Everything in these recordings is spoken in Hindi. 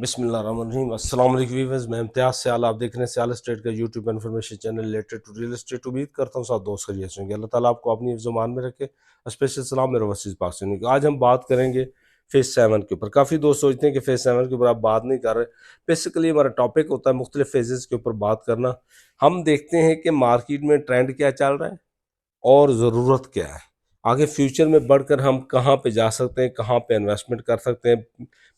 बिस्मिल्लाहिर्रहमानिर्रहीम। अस्सलाम वालेकुम व्यूअर्स, मैं इम्तियाज़ सियाल, आप देख रहे हैं सियाल स्टेट का YouTube information channel related to real estate. उम्मीद करता हूँ साथ दोस्त खैरियत से होंगे। अल्लाह ताला आपको अपनी ज़ुबान में रखे। स्पेशल सलाम मेरे वसीस पाक से की। आज हम बात करेंगे फेज़ 7 के ऊपर। काफ़ी दोस्त सोचते हैं कि फेज़ 7 के ऊपर आप बात नहीं कर रहे। बेसिकली हमारा टॉपिक होता है मुख्तलिफ फेजेस के ऊपर बात करना। हम देखते हैं कि मार्केट में ट्रेंड क्या चल रहा है और ज़रूरत क्या है, आगे फ्यूचर में बढ़कर हम कहाँ पे जा सकते हैं, कहाँ पे इन्वेस्टमेंट कर सकते हैं।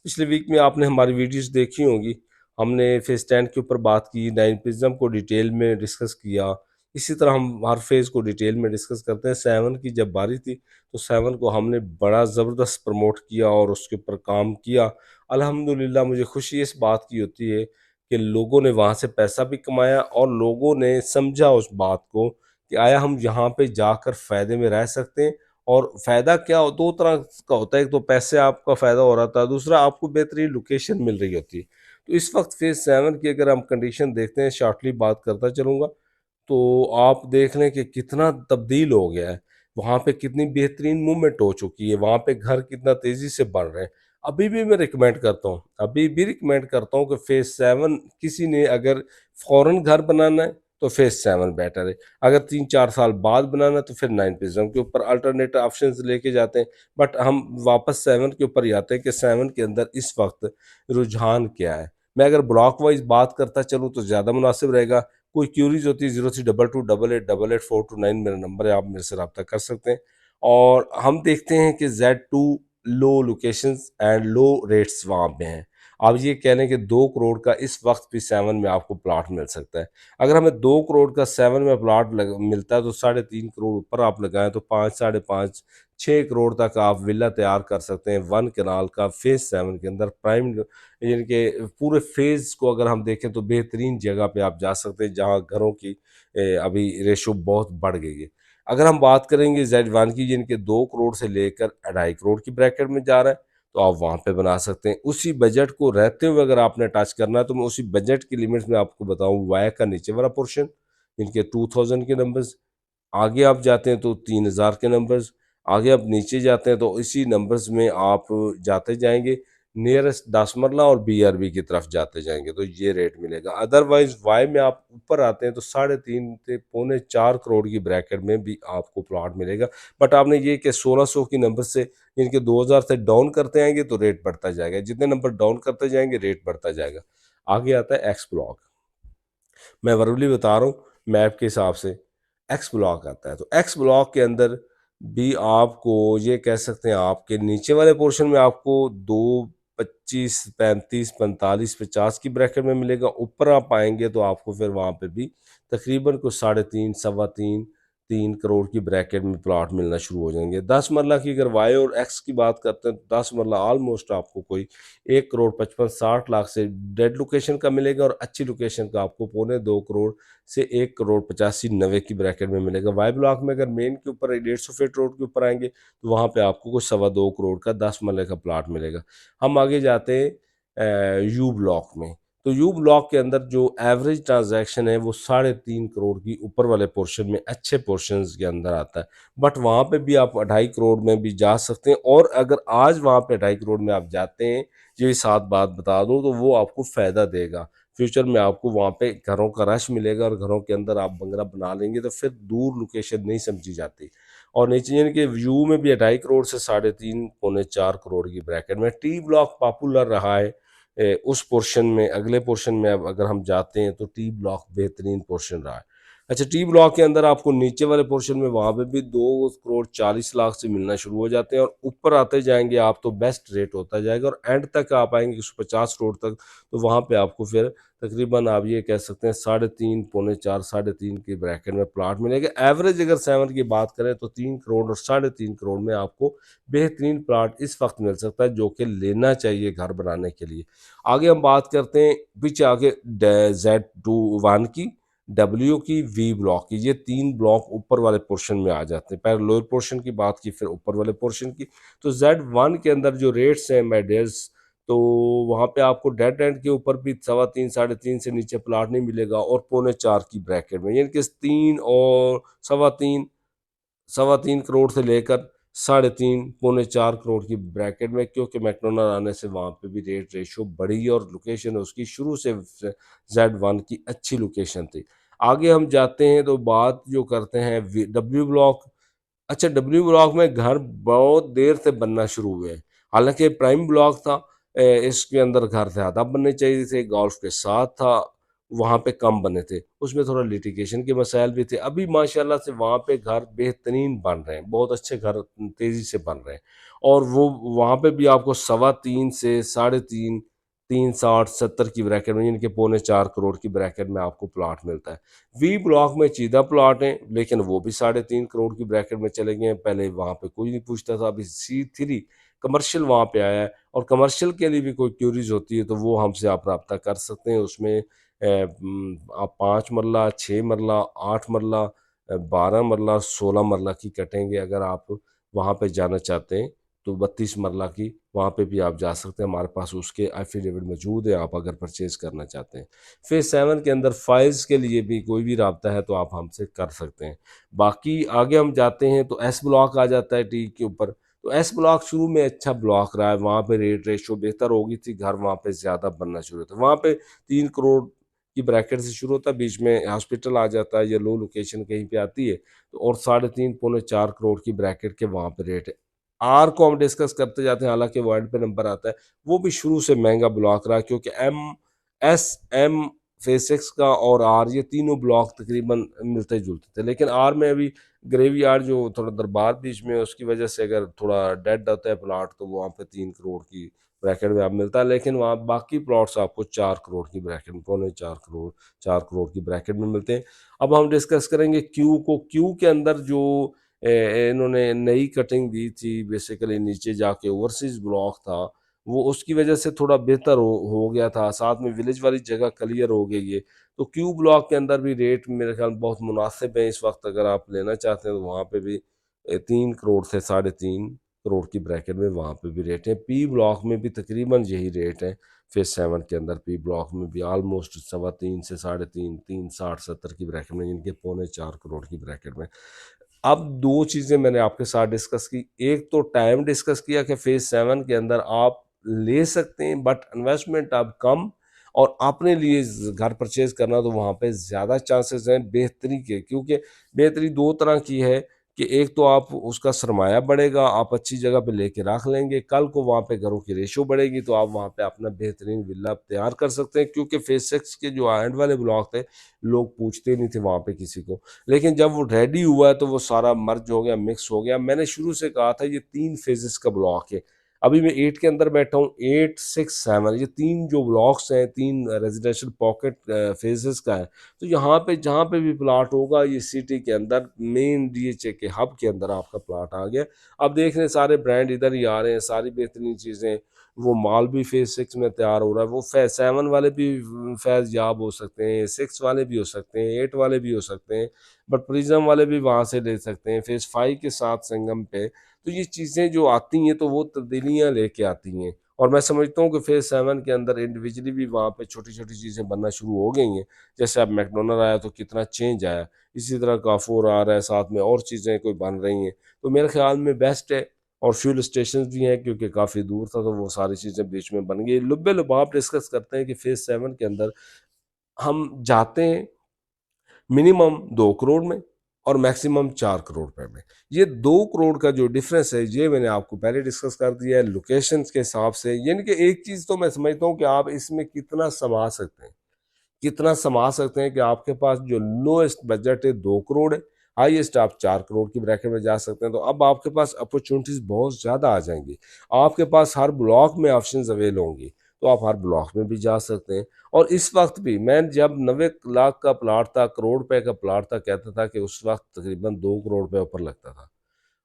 पिछले वीक में आपने हमारी वीडियोस देखी होंगी। हमने फेज 10 के ऊपर बात की, 9 प्रिज्म को डिटेल में डिस्कस किया। इसी तरह हम हर फेज को डिटेल में डिस्कस करते हैं। 7 की जब बारी थी तो 7 को हमने बड़ा ज़बरदस्त प्रमोट किया और उसके ऊपर काम किया। अल्हम्दुलिल्लाह मुझे खुशी इस बात की होती है कि लोगों ने वहाँ से पैसा भी कमाया और लोगों ने समझा उस बात को कि आया हम यहाँ पे जाकर फ़ायदे में रह सकते हैं। और फ़ायदा क्या हो, दो तरह का होता है। एक तो पैसे आपका फ़ायदा हो रहा था, दूसरा आपको बेहतरीन लोकेशन मिल रही होती है। तो इस वक्त फेज़ 7 की अगर हम कंडीशन देखते हैं, शॉर्टली बात करता चलूँगा, तो आप देख लें कि कितना तब्दील हो गया है। वहाँ पे कितनी बेहतरीन मूवमेंट हो चुकी है, वहाँ पे घर कितना तेज़ी से बन रहे हैं। अभी भी रिकमेंड करता हूँ कि फेज़ 7 किसी ने अगर फ़ौरन घर बनाना है तो फेज़ 7 बेटर है। अगर 3-4 साल बाद बनाना है तो फिर 9 प्रिज्म के ऊपर अल्टरनेटिव ऑप्शंस लेके जाते हैं। बट हम वापस 7 के ऊपर ही आते हैं कि 7 के अंदर इस वक्त रुझान क्या है। मैं अगर ब्लॉक वाइज बात करता चलूँ तो ज़्यादा मुनासिब रहेगा। कोई क्यूरीज होती है 0322888849 मेरा नंबर है, आप मेरे से रब्ता कर सकते हैं। और हम देखते हैं कि Z2 low locations and low rates वहाँ पे हैं। आप ये कह लें कि 2 करोड़ का इस वक्त भी 7 में आपको प्लाट मिल सकता है। अगर हमें 2 करोड़ का 7 में प्लाट मिलता है तो 3.5 करोड़ ऊपर आप लगाएं तो 5, 5.5, 6 करोड़ तक आप विला तैयार कर सकते हैं 1 कनाल का फेज 7 के अंदर। प्राइम यानी कि पूरे फेज को अगर हम देखें तो बेहतरीन जगह पे आप जा सकते हैं जहां घरों की अभी रेशो बहुत बढ़ गई है। अगर हम बात करेंगे Z1 की, जिनके 2 करोड़ से लेकर 2.5 करोड़ की ब्रैकेट में जा रहा है, तो आप वहां पे बना सकते हैं। उसी बजट को रहते हुए अगर आपने टच करना है तो मैं उसी बजट की लिमिट्स में आपको बताऊं। वाया का नीचे वाला पोर्शन, इनके 2000 के नंबर्स, आगे आप जाते हैं तो 3000 के नंबर्स, आगे आप नीचे जाते हैं तो इसी नंबर्स में आप जाते जाएंगे। नियरेस्ट 10 मरला और BRB की तरफ जाते जाएंगे तो ये रेट मिलेगा। अदरवाइज वाई में आप ऊपर आते हैं तो 3.5 से 4.25 करोड़ की ब्रैकेट में भी आपको प्लॉट मिलेगा। बट आपने ये कि 1600 की नंबर से इनके 2000 से डाउन करते आएंगे तो रेट बढ़ता जाएगा। जितने नंबर डाउन करते जाएंगे रेट बढ़ता जाएगा। आगे आता है एक्स ब्लॉक। मैं वर्बली बता रहा हूँ, मैप के हिसाब से एक्स ब्लॉक आता है। तो एक्स ब्लॉक के अंदर भी आपको ये कह सकते हैं, आपके नीचे वाले पोर्शन में आपको 2, 25, 35, 45, 50 की ब्रैकेट में मिलेगा। ऊपर आप आएंगे तो आपको फिर वहां पे भी तकरीबन कुछ 3.5, 3.25, 3 करोड़ की ब्रैकेट में प्लॉट मिलना शुरू हो जाएंगे। 10 मरला की अगर वाई और एक्स की बात करते हैं तो 10 मरला ऑलमोस्ट आपको कोई 1 करोड़ 55-60 लाख से डेड लोकेशन का मिलेगा और अच्छी लोकेशन का आपको 2.25 करोड़ से 1 करोड़ 85-90 की ब्रैकेट में मिलेगा। वाई ब्लॉक में अगर मेन के ऊपर 150 फीट रोड के ऊपर आएंगे तो वहाँ पे आपको कुछ 2.25 करोड़ का 10 मरले का प्लाट मिलेगा। हम आगे जाते हैं यू ब्लॉक में। तो यू ब्लॉक के अंदर जो एवरेज ट्रांजैक्शन है वो 3.5 करोड़ की ऊपर वाले पोर्शन में, अच्छे पोर्शन के अंदर आता है। बट वहाँ पे भी आप 2.5 करोड़ में भी जा सकते हैं। और अगर आज वहाँ पे 2.5 करोड़ में आप जाते हैं, ये साथ बात बता दूं, तो वो आपको फायदा देगा। फ्यूचर में आपको वहाँ पे घरों का रश मिलेगा और घरों के अंदर आप बंगला बना लेंगे तो फिर दूर लोकेशन नहीं समझी जाती। और नीचे यानी कि व्यू में भी 2.5 करोड़ से 3.5 पौने 4 करोड़ की ब्रैकेट में टी ब्लॉक पॉपुलर रहा है। उस पोर्शन में, अगले पोर्शन में अब अगर हम जाते हैं तो टी ब्लॉक बेहतरीन पोर्शन रहा है। अच्छा, टी ब्लॉक के अंदर आपको नीचे वाले पोर्शन में वहां पे भी 2 करोड़ 40 लाख से मिलना शुरू हो जाते हैं और ऊपर आते जाएंगे आप तो बेस्ट रेट होता जाएगा और एंड तक आप आएंगे 150 करोड़ तक। तो वहां पे आपको फिर तकरीबन आप ये कह सकते हैं 3.5 पौने 4, 3.5 की ब्रैकेट में प्लाट मिलेगा। एवरेज अगर 7 की बात करें तो 3 करोड़ और 3.5 करोड़ में आपको बेहतरीन प्लाट इस वक्त मिल सकता है जो कि लेना चाहिए घर बनाने के लिए। आगे हम बात करते हैं पीछे आगे Z1 की, W की, V ब्लॉक की। ये 3 ब्लॉक ऊपर वाले पोर्शन में आ जाते हैं। पहले लोअर पोर्शन की बात की, फिर ऊपर वाले पोर्शन की। तो Z1 के अंदर जो रेट्स हैं माय डियर्स, तो वहाँ पे आपको डेड एंड के ऊपर भी 3.25, 3.5 से नीचे प्लाट नहीं मिलेगा और 3.25 की ब्रैकेट में, यानी कि 3 और 3.25, 3.25 करोड़ से लेकर 3.5 पौने 4 करोड़ की ब्रैकेट में, क्योंकि मैकडोनल्ड आने से वहाँ पे भी रेट रेशो बढ़ी और लोकेशन उसकी शुरू से Z1 की अच्छी लोकेशन थी। आगे हम जाते हैं तो बात जो करते हैं डब्ल्यू ब्लॉक। अच्छा, डब्ल्यू ब्लॉक में घर बहुत देर से बनना शुरू हुए हैं। हालांकि प्राइम ब्लॉक था, इसके अंदर घर ज़्यादा बनने चाहिए थे, गोल्फ के साथ था, वहाँ पे कम बने थे, उसमें थोड़ा लिटिगेशन के मसाइल भी थे। अभी माशाल्लाह से वहाँ पे घर बेहतरीन बन रहे हैं, बहुत अच्छे घर तेज़ी से बन रहे हैं। और वो वहाँ पे भी आपको 3.25 से 3.5, 3.60-70 की ब्रैकेट में, यानी कि पौने 4 करोड़ की ब्रैकेट में आपको प्लॉट मिलता है। वी ब्लॉक में चीदा प्लॉट हैं, लेकिन वो भी 3.5 करोड़ की ब्रैकेट में चले गए हैं। पहले वहाँ पे कोई नहीं पूछता था, अभी C3 कमर्शियल वहाँ पे आया है। और कमर्शियल के लिए भी कोई क्यूरीज होती है तो वो हमसे आप रब्ता कर सकते हैं। उसमें आप 5 मरला, 6 मरला, 8 मरला, 12 मरला, 16 मरला की कटेंगे। अगर आप वहाँ पे जाना चाहते हैं तो 32 मरला की वहाँ पे भी आप जा सकते हैं, हमारे पास उसके एफिडेविट मौजूद है, आप अगर परचेज करना चाहते हैं। फेज 7 के अंदर फाइल्स के लिए भी कोई भी रब्ता है तो आप हमसे कर सकते हैं। बाकी आगे हम जाते हैं तो एस ब्लॉक आ जाता है टी के ऊपर। तो एस ब्लॉक शुरू में अच्छा ब्लॉक रहा है, वहाँ पे रेट रेशो बेहतर हो गई थी, घर वहाँ पे ज़्यादा बनना शुरू होता है। वहाँ पे 3 करोड़ की ब्रैकेट से शुरू होता है, बीच में हॉस्पिटल आ जाता है या लो लोकेशन कहीं पे आती है तो, और 3.5 पौने 4 करोड़ की ब्रैकेट के वहाँ पे रेट है। आर को हम डिस्कस करते जाते हैं, हालांकि वर्ल्ड पे नंबर आता है। वो भी शुरू से महंगा ब्लॉक रहा, क्योंकि M फेज 6 का और आर, ये तीनों ब्लॉक तकरीबन मिलते जुलते थे। लेकिन आर में अभी ग्रेवयार्ड जो थोड़ा दरबार बीच में है, उसकी वजह से अगर थोड़ा डेड होता है प्लाट तो वहाँ पे 3 करोड़ की ब्रैकेट में आप मिलता है। लेकिन वहाँ बाकी प्लॉट्स आपको 4 करोड़ की ब्रैकेट में, पौने 4 करोड़, 4 करोड़ की ब्रैकेट में मिलते हैं। अब हम डिस्कस करेंगे क्यू को। क्यू के अंदर जो इन्होंने नई कटिंग दी थी, बेसिकली नीचे जाके ओवरसीज ब्लॉक था, वो उसकी वजह से थोड़ा बेहतर हो गया था, साथ में विलेज वाली जगह क्लियर हो गई है। तो क्यू ब्लॉक के अंदर भी रेट मेरे ख्याल बहुत मुनासिब है इस वक्त, अगर आप लेना चाहते हैं तो वहाँ पे भी 3 करोड़ से 3.5 करोड़ की ब्रैकेट में वहाँ पे भी रेट है। पी ब्लॉक में भी तकरीबन यही रेट है। फेज 7 के अंदर पी ब्लॉक में भी ऑलमोस्ट 3.25 से 3.5, 3.60-70 की ब्रैकेट में, जिनके पौने 4 करोड़ की ब्रैकेट में। अब दो चीज़ें मैंने आपके साथ डिस्कस की। एक तो टाइम डिस्कस किया कि फेज 7 के अंदर आप ले सकते हैं, बट इन्वेस्टमेंट अब कम, और अपने लिए घर परचेज करना तो वहाँ पे ज़्यादा चांसेस हैं बेहतरी के, क्योंकि बेहतरी दो तरह की है कि एक तो आप उसका सरमाया बढ़ेगा, आप अच्छी जगह पे लेके रख लेंगे, कल को वहाँ पे घरों की रेशो बढ़ेगी तो आप वहाँ पे अपना बेहतरीन विला तैयार कर सकते हैं। क्योंकि फेज 6 के जो एंड वाले ब्लॉक थे, लोग पूछते नहीं थे वहाँ पे किसी को, लेकिन जब वो रेडी हुआ है तो वो सारा मर्ज हो गया, मिक्स हो गया। मैंने शुरू से कहा था ये 3 फेजेस का ब्लॉक है। अभी मैं 8 के अंदर बैठा हूँ, 8, 6, 7, ये 3 जो ब्लॉक्स हैं, 3 रेजिडेंशियल पॉकेट फेजेस का है। तो यहाँ पे जहाँ पे भी प्लाट होगा, ये सिटी के अंदर मेन DHA के हब के अंदर आपका प्लाट आ गया। अब देख रहे हैं सारे ब्रांड इधर ही आ रहे हैं, सारी बेहतरीन चीज़ें। वो माल भी फेज 6 में तैयार हो रहा है, वो फेज 7 वाले भी फैज याब हो सकते हैं, 6 वाले भी हो सकते हैं, 8 वाले भी हो सकते हैं, बट प्रिज्म वाले भी वहाँ से ले सकते हैं फेज 5 के साथ संगम पे। तो ये चीज़ें जो आती हैं तो वो तब्दीलियाँ लेके आती हैं, और मैं समझता हूँ कि फेज 7 के अंदर इंडिविजुअली भी वहाँ पे छोटी छोटी चीज़ें बनना शुरू हो गई हैं। जैसे अब मैकडोनल्ड आया तो कितना चेंज आया, इसी तरह काफोर आ रहा है, साथ में और चीज़ें कोई बन रही हैं, तो मेरे ख्याल में बेस्ट है। और फ्यूल स्टेशन भी हैं, क्योंकि काफ़ी दूर था तो वो सारी चीज़ें बीच में बन गई। लुब्बे लुबाब डिस्कस करते हैं कि फेज 7 के अंदर हम जाते हैं मिनिमम 2 करोड़ में और मैक्सिमम 4 करोड़ रुपए में। ये 2 करोड़ का जो डिफरेंस है, ये मैंने आपको पहले डिस्कस कर दिया है लोकेशन के हिसाब से। यानी कि एक चीज़ तो मैं समझता हूँ कि आप इसमें कितना समा सकते हैं, कितना समा सकते हैं कि आपके पास जो लोएस्ट बजट है 2 करोड़ है, हाईएस्ट आप 4 करोड़ की ब्रैकेट में जा सकते हैं। तो अब आपके पास अपॉर्चुनिटीज बहुत ज़्यादा आ जाएंगी, आपके पास हर ब्लॉक में ऑप्शन अवेल होंगी, तो आप हर ब्लॉक में भी जा सकते हैं। और इस वक्त भी मैं जब 90 लाख का प्लाट था, करोड़ रुपए का प्लाट था, कहता था कि उस वक्त तकरीबन 2 करोड़ रुपए ऊपर लगता था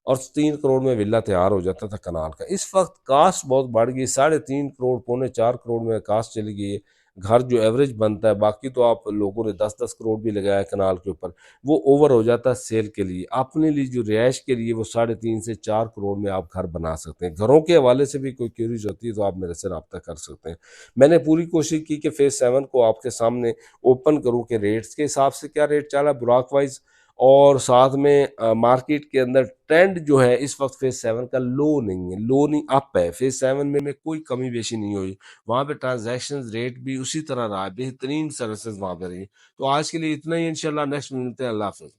और 3 करोड़ में विला तैयार हो जाता था कनाल का। इस वक्त कास्ट बहुत बढ़ गई, 3.5 करोड़, पौने 4 करोड़ में कास्ट चली गई है। घर जो एवरेज बनता है, बाकी तो आप लोगों ने 10-10 करोड़ भी लगाया कनाल के ऊपर, वो ओवर हो जाता है सेल के लिए। अपने लिए जो रिहाइश के लिए वो 3.5 से 4 करोड़ में आप घर बना सकते हैं। घरों के हवाले से भी कोई क्यूरीज होती है तो आप मेरे से रब्ता कर सकते हैं। मैंने पूरी कोशिश की कि फेज 7 को आपके सामने ओपन करूँ कि रेट्स के हिसाब से क्या रेट चला बुराक वाइज, और साथ में मार्केट के अंदर ट्रेंड जो है इस वक्त फेज 7 का लो नहीं है, लो नहीं अप है। फेज 7 में कोई कमी बेशी नहीं हुई, वहाँ पे ट्रांजैक्शन रेट भी उसी तरह रहा, बेहतरीन सर्विसेज वहाँ पे रही। तो आज के लिए इतना ही, इंशाल्लाह नेक्स्ट मिलते हैं। अल्लाह हाफिज।